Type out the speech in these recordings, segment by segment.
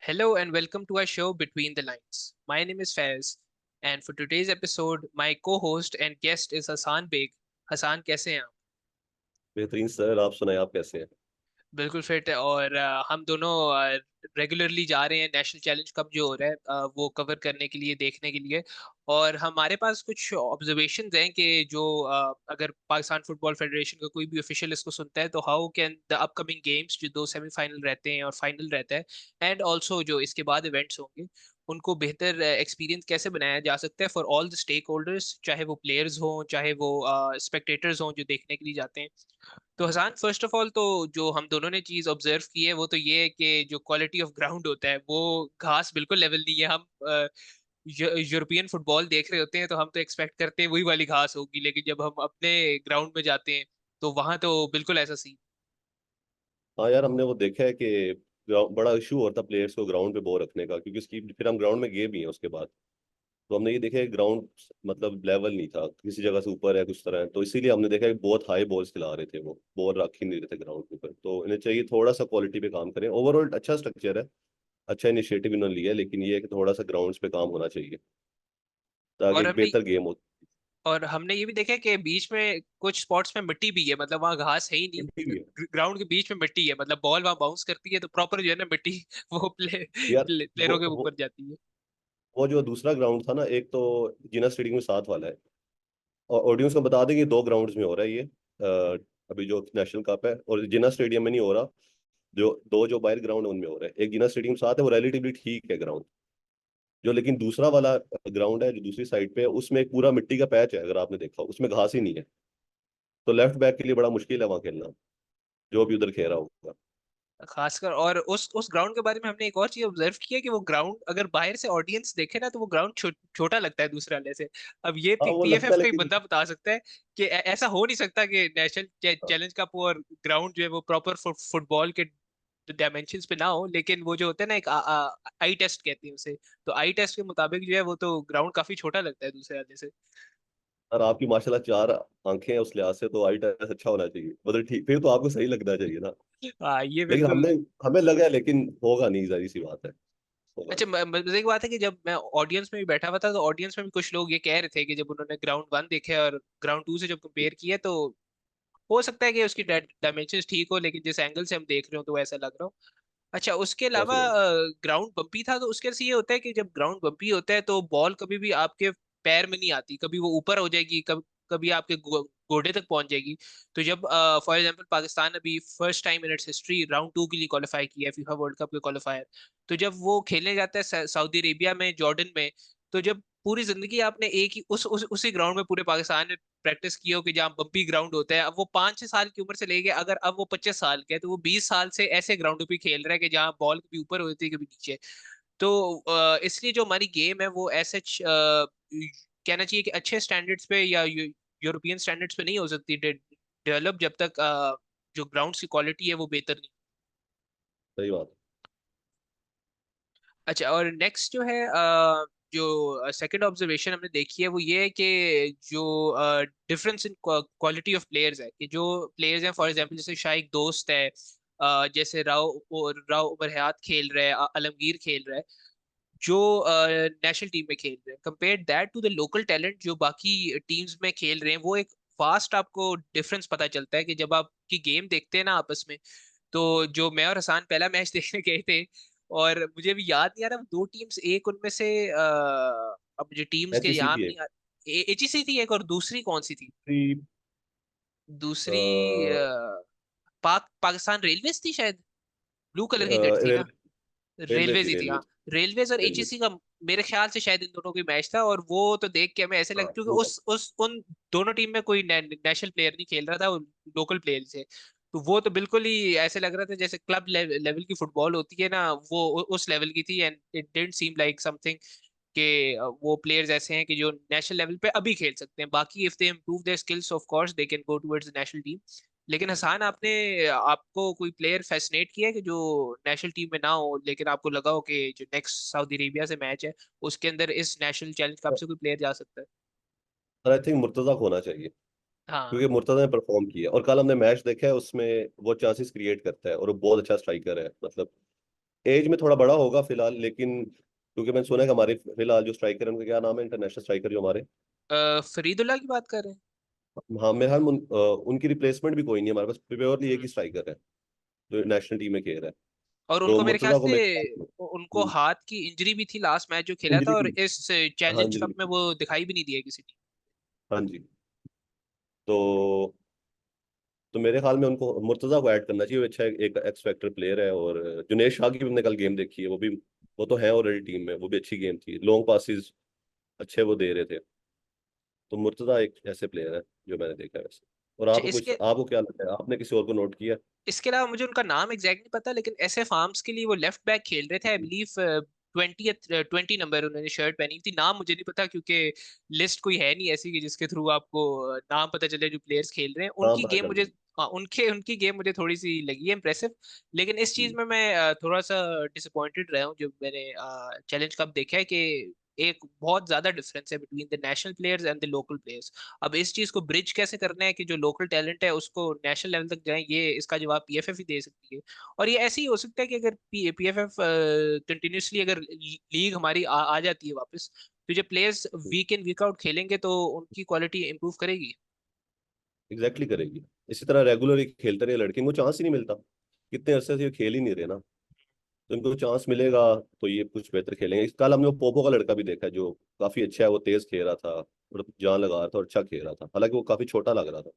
Hello and welcome to our show Between the Lines. My name is Faiz, and for today's episode, my co-host and guest is Hassan Beg. Hassan, कैसे हैं आप? बेहतरीन sir. आप सुनाए, आप कैसे हैं? बिल्कुल फिट है और हम दोनों रेगुलरली जा रहे हैं नेशनल चैलेंज कप जो हो रहा है वो कवर करने के लिए देखने के लिए। और हमारे पास कुछ ऑब्जर्वेशंस हैं कि जो अगर पाकिस्तान फुटबॉल फेडरेशन का कोई भी ऑफिशियल इसको सुनता है तो how can the upcoming games जो दो सेमीफाइनल रहते हैं और फाइनल रहता है एंड ऑल्सो जो इसके बाद इवेंट्स होंगे उनको बेहतर एक्सपीरियंस कैसे बनाया जा सकता है for all the stakeholders, चाहे वो प्लेयर्स हों चाहे वो स्पेक्टेटर्स हों जो देखने के लिए जाते हैं। तो हसान, फर्स्ट ऑफ ऑल तो जो हम दोनों ने चीज ऑब्जर्व की है वो तो ये है कि जो क्वालिटी ऑफ ग्राउंड होता है वो घास बिल्कुल लेवल नहीं है। हम यूरोपियन फुटबॉल देख रहे होते हैं तो हम तो एक्सपेक्ट करते हैं वही वाली घास होगी, लेकिन जब हम अपने ग्राउंड में जाते हैं तो वहां तो बिल्कुल ऐसा सीन। हाँ यार, हमने वो देखा है कि बड़ा इशू होता है प्लेयर्स को ग्राउंड पे बो रखने का, क्योंकि उसकी फिर हम ग्राउंड में गए भी हैं उसके बाद। तो हमने ये देखा है ग्राउंड मतलब लेवल नहीं था, किसी जगह से ऊपर है कुछ तरह, तो इसीलिए हमने देखा है कि बहुत हाई बॉल्स खिला रहे थे, वो बॉल रख ही नहीं रहे थे ग्राउंड के ऊपर। तो इन्हें चाहिए थोड़ा सा क्वालिटी पे काम करें। ओवरऑल अच्छा स्ट्रक्चर है, अच्छा इनिशिएटिव इन्होंने लिया है, लेकिन ये है कि थोड़ा सा ग्राउंड्स पे काम होना चाहिए ताकि और एक हमने बेहतर गेम हो। और हमने ये भी देखा है कि बीच में कुछ स्पॉट्स में मिट्टी भी है, मतलब वहाँ घास है ही नहीं, भी है ग्राउंड के बीच में मिट्टी है, मतलब बॉल वहाँ बाउंस करती है तो प्रॉपर जो है ना मिट्टी वो यार। प्लेयरों के ऊपर जाती है। वो जो दूसरा ग्राउंड था ना, एक तो जिना स्टेडियम के साथ वाला है। और ऑडियंस को बता दें कि दो ग्राउंड्स में हो रहा है ये। अभी जो नेशनल कप है और जिना स्टेडियम में नहीं हो रहा। जो दो जो बाहर ग्राउंड है उनमें हो रहा है। एक जिना स्टेडियम साथ है, वो रिलेटिवली ठीक है ग्राउंड। जो लेकिन दूसरा वाला ग्राउंड है जो दूसरी साइड पे है, उसमें एक पूरा मिट्टी का पैच है, अगर आपने देखा हो, उसमें घास ही नहीं है। तो लेफ्ट बैक के लिए बड़ा मुश्किल है वहां खेलना, जो भी उधर खेल रहा होगा। खासकर और उस ग्राउंड के बारे में हमने एक और चीज ऑब्जर्व की है कि वो ग्राउंड अगर बाहर से ऑडियंस देखे ना तो वो ग्राउंड छोटा लगता है दूसरे वाले से। अब ये हाँ, वो लगता पीएफएफ है का ही लेकिन। बंदा बता सकता है कि ऐसा हो नहीं सकता कि नेशनल चैलेंज कप और ग्राउंड जो है वो प्रॉपर फुटबॉल के डायमेंशंस पे ना हो, लेकिन वो जो होता है ना एक आई टेस्ट कहते हैं उसे, तो आई टेस्ट के मुताबिक जो है वो तो ग्राउंड काफी छोटा लगता है दूसरे वाले से। और आपकी माशाल्लाह चार आंखें हैं, उस लिहाज से तो आई टेस्ट अच्छा होना चाहिए, मतलब ठीक, फिर तो आपको सही लगना चाहिए ना। हाँ ये लेकिन बिल्कुल। हमने हमें लगा है, लेकिन होगा नहीं, जाहिर सी बात है। होगा अच्छा, नहीं। मजे की बात है कि जब मैं ऑडियंस में भी बैठा हुआ था तो ऑडियंस में भी कुछ लोग ये कह रहे थे कि जब उन्होंने ग्राउंड वन देखे और ग्राउंड टू से जब कंपेयर किया तो हो सकता है कि उसकी डायमेंशन ठीक हो, लेकिन जिस एंगल से हम देख रहे हो तो वो ऐसा लग रहा हो। अच्छा, उसके अलावा पॉसिबल। ग्राउंड बम्पी था तो उसके से ये होता है कि जब ग्राउंड बम्पी होता है तो बॉल कभी भी आपके पैर में नहीं आती, कभी वो ऊपर हो जाएगी, कभी आपके गोडे तक पहुंच जाएगी। तो जब फॉर एग्जांपल पाकिस्तान अभी first time in its history round to के लिए क्वालिफाई किया है फीफा वर्ल्ड कप के क्वालिफायर, तो जब वो खेलने जाता है सऊदी अरेबिया में, जॉर्डन में, तो जब पूरी जिंदगी आपने एक ही उसी ग्राउंड में पूरे पाकिस्तान ने प्रैक्टिस की हो कि जहाँ बम्पी ग्राउंड होता है, अब वो 5-6 साल की उम्र से लेके अगर अब वो 25 साल के है तो वो 20 साल से ऐसे ग्राउंड पे खेल रहा है कि जहाँ बॉल कभी ऊपर होती है कभी नीचे। तो इसलिए जो हमारी गेम है वो ऐसे कहना चाहिए कि अच्छे स्टैंडर्ड्स पे या यूरोपियन स्टैंडर्ड्स पे नहीं हो सकती डेवलप जब तक जो ग्राउंड की क्वालिटी है वो बेहतर नहीं। सही बात अच्छा, और नेक्स्ट जो है जो सेकंड ऑब्जर्वेशन हमने देखी है वो ये है कि जो difference in quality of players है, कि जो प्लेयर्स हैं फॉर एग्जांपल जैसे शाहिद दोस्त है, जैसे राव उमर हयात खेल रहे हैं, आलमगीर खेल रहा है, जो नेशनल टीम में खेल रहे हैं, compare that to the local talent जो बाकी टीम्स में खेल रहे हैं, वो एक फास्ट आपको डिफरेंस पता चलता है कि जब आपकी गेम देखते हैं ना आपस में। तो जो मैं और हसान पहला मैच देखने गए थे, और मुझे अभी याद नहीं आ रहा वो दो टीम्स, एक उनमें से अब मुझे टीम्स है। के एच सी याद थी नहीं आ, एचईसी थी एक, और दूसरी कौन सी थी? एक। दूसरी पाकिस्तान रेलवेज थी शायद, ब्लू कलर की किट थी ना। रेलवे रेलवेज थी, ही थी, रेलवे हाँ। थी। रेलवेज और रेलवे एचईसी का मेरे ख्याल से शायद इन दोनों का मैच था, और वो तो देख के हमें ऐसे हाँ, लगा क्योंकि वो उस उन दोनों टीम में कोई नेशनल प्लेयर नहीं खेल रहा था, वो लोकल प्लेयर थे। तो वो तो बिल्कुल ही ऐसे लग रहा था जैसे क्लब लेवल की फुटबॉल होती है ना, वो उस लेवल की थी, and it didn't seem like something कि वो प्लेयर्स ऐसे हैं कि जो नेशनल लेवल पे अभी खेल सकते हैं। बाकी if they improve their skills of course they can go towards the national team. लेकिन हसान, आपको कोई प्लेयर फैसिनेट किया है कि जो नेशनल टीम में ना हो लेकिन आपको लगा हो कि जो नेक्स्ट सऊदी अरेबिया से मैच है उसके अंदर इस नेशनल चैलेंज कप से कोई प्लेयर जा सकता है? आई थिंक मुर्तजा को होना चाहिए, हाँ। क्योंकि मुर्तजा ने परफॉर्म किया और कल हमने मैच देखा है, उसमें वो चांसेस क्रिएट करता है और वो बहुत अच्छा स्ट्राइकर है। मतलब एज में थोड़ा बड़ा होगा फिलहाल, लेकिन क्योंकि मैंने सुना है कि हमारे फिलहाल जो स्ट्राइकर है उनका क्या नाम है, इंटरनेशनल स्ट्राइकर जो हमारे। फरीदुल्ला की बात कर रहे हैं। हाँ मेरे ख्याल में उनकी रिप्लेसमेंट भी कोई नहीं है हमारे पास, प्योरली एक हम्म। ही स्ट्राइकर है जो नेशनल टीम में खेल रहा है। और तो उनको मेरे ख्याल मुर्तजा को से मेरे ख्याल उनको हाथ की इंजरी भी थी लास्ट मैच जो खेला था, इंजरी और भी। इस हाँ चैलेंज इंजरी कप में भी। वो दिखाई भी नहीं दिया किसी टीम। हाँ जी। तो मेरे ख्याल में उनको मुर्तजा को ऐड करना चाहिए, वो अच्छा एक एक्स फैक्टर प्लेयर है। और जुनेश शाह की भी हमने कल गेम देखी है, वो तो है ऑलरेडी टीम में, वो भी अच्छी गेम थी, लॉन्ग पासिस अच्छे वो दे रहे थे। तो मुर्तजा एक ऐसे प्लेयर है जो मैंने देखा है वैसे। और अच्छा, आपको कुछ, इसके आपको क्या लगता है, आपने किसी और को नोट किया? इसके अलावा मुझे उनका नाम एग्जैक्ट नहीं पता, लेकिन ऐसे फार्म्स के लिए वो लेफ्ट बैक खेल रहे थे, आई बिलीव 20 नंबर उन्होंने शर्ट पहनी थी। नाम मुझे नहीं पता क्योंकि लिस्ट कोई है नहीं ऐसी कि जिसके थ्रू आपको नाम पता चले जो प्लेयर्स खेल रहे हैं। हाँ उनकी पता गेम चल मुझे, रहा हाँ, उनकी गेम मुझे थोड़ी सी लगी है इम्प्रेसिव। लेकिन इस चीज है। में मैं थोड़ा सा डिसअपॉइंटेड रहा हूँ जब मैंने चैलेंज कप देखा है कि एक बहुत ज्यादा डिफरेंस है between the national players and the local players. अब इस चीज को ब्रिज कैसे करना है कि जो लोकल टैलेंट है उसको नेशनल लेवल तक जाए, ये इसका जवाब पीएफएफ ही दे सकती है। और ये ऐसे ही हो सकता है कि अगर पीएफएफ कंटिन्यूसली अगर लीग हमारी आ जाती है वापस, तो जब प्लेयर्स वीक इन वीक आउट खेलेंगे तो उनकी क्वालिटी इंप्रूव करेगी। एग्जैक्टली करेगी। इसी तरह रेगुलर खेलते रहे लड़के, इनको चांस ही नहीं मिलता, कितने अरसे से ये खेल ही नहीं रहे ना। तो इनको चांस मिलेगा तो ये कुछ बेहतर खेलेंगे। इस कल हमने वो पोपो का लड़का भी देखा है जो काफी अच्छा है, वो तेज खेल रहा था और जान लगा रहा था और अच्छा खेल रहा था, हालांकि वो काफी छोटा लग रहा था।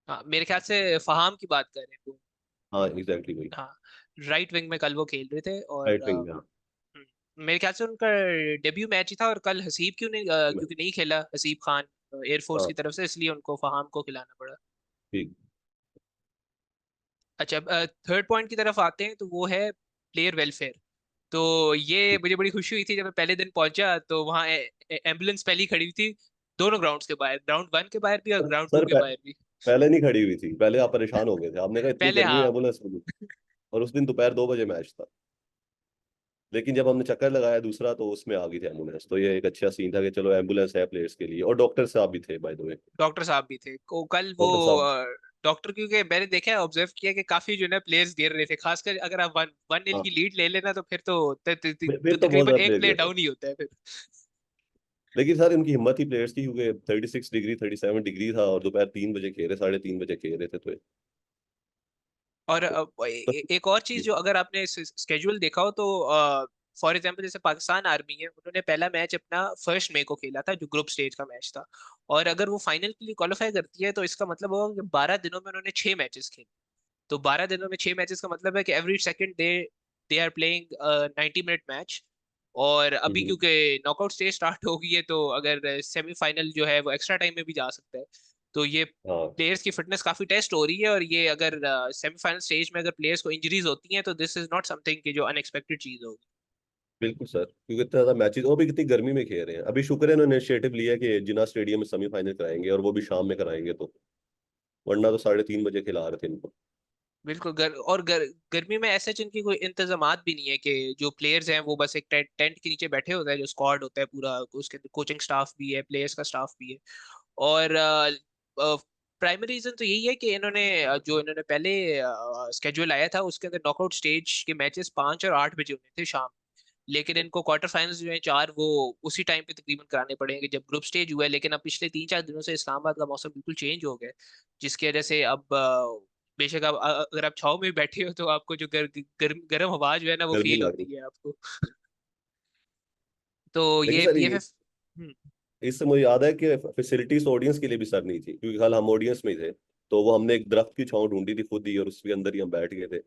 हाँ, मेरे ख्याल से फहाम की बात कर रहे हैं वो। हाँ एग्जैक्टली वही। हाँ, राइट विंग में कल वो खेल रहे थे। और राइट विंग में, हाँ। मेरे ख्याल से उनका डेब्यू मैच ही था, और कल हसीब क्यों नहीं क्योंकि नहीं खेला हसीब खान एयरफोर्स हाँ की तरफ से, इसलिए उनको फहाम को खिलाना पड़ा। ठीक। अच्छा, थर्ड पॉइंट की तरफ आते हैं तो वो है प्लेयर वेलफेयर। तो ये मुझे बड़ी खुशी हुई थी जब मैं पहले दिन पहुंचा तो वहाँ एम्बुलेंस पहले ही खड़ी हुई थी, दोनों ग्राउंड्स के बाहर, ग्राउंड 1 के बाहर भी और ग्राउंड 2 सर के बाहर भी। पहले नहीं खड़ी हुई थी, पहले आप परेशान हो गए थे, आपने कहा इतनी पहले, गर्मी में हाँ। एम्बुलेंस मिली। और उस दिन दोपहर 2 बजे मैच था, लेकिन जब हमने चक्कर लगाया दूसरा तो उसमें आ गई थी एम्बुलेंस। तो ये एक अच्छा सीन था कि चलो एम्बुलेंस है प्लेयर्स के लिए, और डॉक्टर साहब भी थे बाय द वे। डॉक्टर साहब भी थे कल वो डॉक्टर साहब। डॉक्टर, क्योंकि मैंने देखा है, ऑब्जर्व किया कि काफी जो है ना प्लेयर्स गिर रहे थे, खासकर अगर आप 1-0 हाँ की लीड ले लेना तो फिर तो फिर तो बहुत तकरीबन ज्यादा एक प्लेयर प्ले गिर रहे डाउन हैं। ही होता है फिर। लेकिन सर इनकी हिम्मत ही प्लेयर्स की, क्योंकि 36 डिग्री 37 डिग्री था और दोपहर 3 बजे खेल रहे, 3:30 बजे खेल रहे थे तो और एक और चीज, जो अगर आपने स्केड्यूल देखा हो तो फॉर एग्जांपल जैसे पाकिस्तान आर्मी है, उन्होंने पहला मैच अपना 1 मई को खेला था जो ग्रुप स्टेज का मैच था। और अगर वो फाइनल के लिए क्वालिफाई करती है तो इसका मतलब होगा कि 12 दिनों में उन्होंने 6 मैचेस खेले। तो 12 दिनों में 6 मैचेस का मतलब है कि every second they they are playing 90 minute match. और अभी हम्म। क्योंकि नॉकआउट स्टेज स्टार्ट हो गई है तो अगर सेमीफाइनल जो है वो एक्स्ट्रा टाइम में भी जा सकता है। तो ये हाँ प्लेयर्स की फिटनेस काफी टेस्ट हो रही है, और ये अगर सेमीफाइनल स्टेज में अगर प्लेयर्स को इंजरीज होती हैं तो दिस इज नॉट समथिंग कि जो अनएक्सपेक्टेड चीज होगी। बिल्कुल सर, क्योंकि इतना ज्यादा मैचेस, वो भी कितनी गर्मी में खेल रहे हैं। अभी शुक्र है इन्होंने इनिशिएटिव लिया कि जिना स्टेडियम में सेमीफाइनल कराएंगे, और वो भी शाम में कराएंगे, तो वरना तो 3:30 बजे खिला रहे थे इनको। बिल्कुल। गर्मी में ऐसे जिनकी कोई इंतजामात भी नहीं है कि जो प्लेयर्स हैं वो बस एक टेंट के नीचे बैठे होते हैं, जो स्क्वाड होता है पूरा, उसके अंदर कोचिंग स्टाफ भी है, प्लेयर्स का स्टाफ भी है। और प्राइमरी रीजन तो यही है कि जो इन्होंने पहले स्केड्यूल आया था उसके अंदर नॉकआउट स्टेज के मैचेस 5 और 8 बजे होने थे शाम। लेकिन इनको क्वार्टर फाइनल्स जो है 4, वो उसी टाइम पे तकरीबन कराने पड़ेंगे जब ग्रुप स्टेज हुआ है। लेकिन अब पिछले 3-4 दिनों से इस्लामाबाद का मौसम बिल्कुल चेंज हो गया है, जिसकी वजह से अब बेशक आप अगर आप छाव में बैठे हो तो आपको जो गर्म हवा जो है ना वो गर्मी फील लग रही। होती है आपको। तो लेकिन ये सर पीएफएफ। इससे मुझे याद है कि फैसिलिटीज ऑडियंस के लिए भी सर नहीं थी, क्योंकि कल हम ऑडियंस में ही थे। तो वो हमने एक दरख्त की छांव ढूंढी थी खुद ही, और उसके अंदर ही हम बैठ गए थे।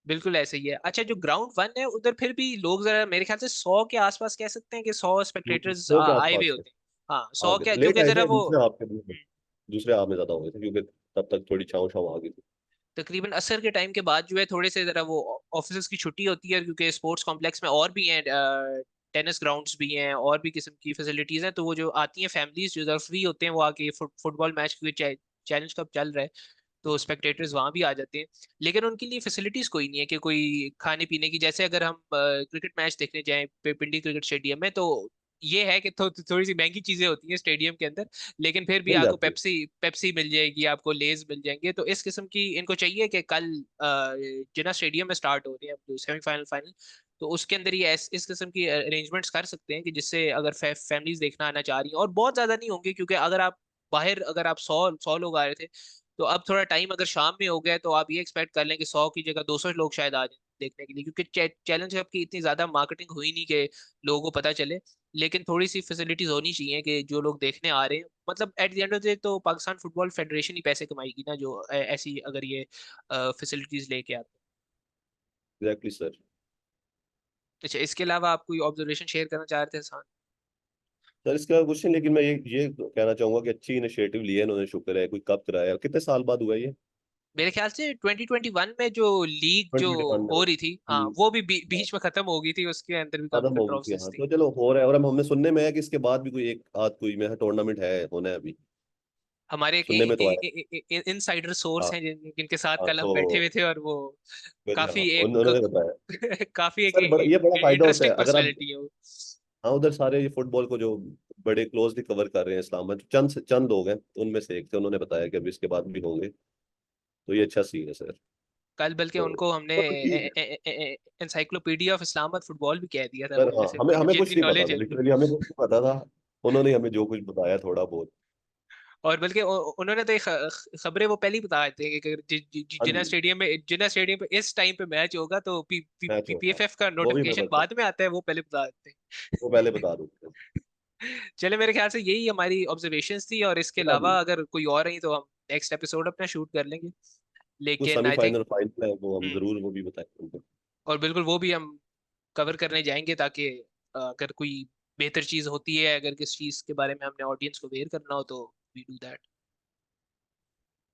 बिल्कुल ऐसे ही है। अच्छा, जो ग्राउंड 1 है उधर फिर भी लोग जरा मेरे ख्याल से 100 के आसपास कह सकते हैं कि 100 स्पेक्टेटर्स सौ के आए हुए आसपास थे। होते हैं। हाँ, हाँ 100 क्या, लेट क्योंकि आए जरा थे वो दूसरे हाफ के, दूसरे हाफ में ज्यादा हो गए थे, क्योंकि तब तक थोड़ी छाँव छाँव आ गई थी। तकरीबन असर के टाइम के बाद जो है थोड़े से जरा वो ऑफिस की छुट्टी होती है, क्योंकि स्पोर्ट्स कॉम्प्लेक्स में और भी हैं, टेनिस ग्राउंड्स भी हैं और भी किस्म की फैसिलिटीज हैं। तो वो जो आती हैं फैमिलीज जो जरा फ्री होते हैं वो आके फुटबॉल मैच, क्योंकि चैलेंज कब चल रहा है तो स्पेक्टेटर्स वहां भी आ जाते हैं। लेकिन उनके लिए फैसिलिटीज कोई नहीं है कि कोई खाने पीने की, जैसे अगर हम क्रिकेट मैच देखने जाएं पिंडी क्रिकेट स्टेडियम में तो ये है कि थोड़ी सी महंगी चीजें होती हैं स्टेडियम के अंदर, लेकिन फिर भी मिल आपको जाती है। पेप्सी पेप्सी मिल जाएगी, आपको लेज मिल जाएंगे। तो इस किस्म की इनको चाहिए कि कल जिना स्टेडियम में स्टार्ट हो रही है जो सेमीफाइनल फाइनल, तो उसके अंदर ये इस किस्म की अरेंजमेंट्स कर सकते हैं कि जिससे अगर फैमिलीज देखना आना चाह रही हैं, और बहुत ज्यादा नहीं होंगे क्योंकि अगर आप बाहर अगर आप 100 लोग आ रहे थे, तो अब थोड़ा टाइम अगर शाम में हो गया तो आप ये एक्सपेक्ट कर लें कि 100 की जगह 200 लोग शायद आ जाएं देखने के लिए, क्योंकि चैलेंज कप की इतनी ज्यादा मार्केटिंग हुई नहीं कि लोगों को पता चले। लेकिन थोड़ी सी फैसिलिटीज होनी चाहिए कि जो लोग देखने आ रहे हैं, मतलब at the end of the day तो पाकिस्तान फुटबॉल फेडरेशन ही पैसे कमाएगी ना, जो ऐसी अगर ये फैसिलिटीज लेके आते हैं। Exactly sir. अच्छा, इसके अलावा आप कोई ऑब्जर्वेशन शेयर करना चाह रहे थे हसन? सर इसका कुछ नहीं, लेकिन मैं ये कहना चाहूंगा कि अच्छी इनिशिएटिव ली है इन्होंने, शुक्र है। कोई कब कराया, कितने साल बाद हुआ ये? मेरे ख्याल से 2021 में जो लीग जो 2021 में हो हुआ। रही थी, हाँ हम्म। वो भी बीच में खत्म हो गई थी, उसके अंदर भी काफी खत्म हो गई थी, कंट्रोवर्सीज हाँ। थी। तो चलो हो रहा है, और हम हमने सुनने में है कि इसके बाद भी कोई एक आध कोई में टूर्नामेंट है, होना है अभी। हमारे सुनने में तो आया। इनसाइडर सोर्स हाँ। हैं जिनके साथ हाँ कल हम बैठे हुए तो थे, और वो हाँ, काफी एक उन्होंने बताया। काफी एक सर बड़ा, ये बड़ा फायदा होता है इंटरेस्टिंग अगर आप, पर्सनैलिटी है वो। हाँ, उधर सारे ये फुटबॉल को जो बड़े क्लोजली कवर कर रहे हैं इस्लाम में, चंद चंद लोग हैं, तो उनमें से एक थे। उन्होंने बताया कि अभी इसके बाद भी होंगे। तो ये अच्छा सीन है सर। कल बल्कि तो उनको हमने तो ठीक है। एनसाइक्लोपीडिया ऑफ इस्लामाबाद फुटबॉल भी कह दिया था, सर वो हाँ, जैसे हमें हमें कुछ जिनकी नहीं पता नॉलेज था, है उनको। लिटरली हमें कुछ नहीं पता था। उन्होंने हमें जो कुछ बताया थोड़ा बहुत। और बल्कि उन्होंने तो खबरें वो पहले ही बता देते हैं कि अगर हाँ जिना जी। स्टेडियम में इस टाइम पे मैच होगा तो मैच होगा। पीपीएफएफ का वो भी मैं नोटिफिकेशन बता, बाद में आता है, वो पहले बता देते हैं। वो पहले बता दूँ। चले, मेरे ख्याल से यही हमारी ऑब्जर्वेशंस थी, और इसके हाँ जी। अलावा अगर कोई और रही तो हम नेक्स्ट एपिसोड अपना शूट कर लेंगे। जो लेकिन आई थिंक, सेमीफाइनल फाइनल है वो हम जरूर वो भी बताएंगे। और बिल्कुल वो भी हम कवर करने जाएंगे, ताकि अगर कोई बेहतर चीज होती है, अगर किस चीज के बारे में हमने ऑडियंस को अवेयर करना हो, तो we do that.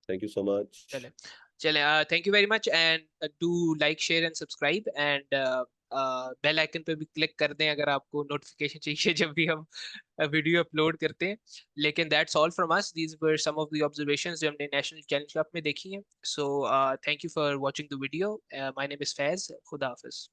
Thank you so much. चले, चले, thank you very much, and do like share and subscribe, and bell icon पे भी क्लिक कर दें अगर आपको नोटिफिकेशन चाहिए जब भी हम वीडियो अपलोड करते हैं। लेकिन that's all from us, these were some of the observations जो हमने नेशनल चैलेंज कप में देखी हैं। So thank you for watching the video. My name is Faiz, खुदा हाफिज।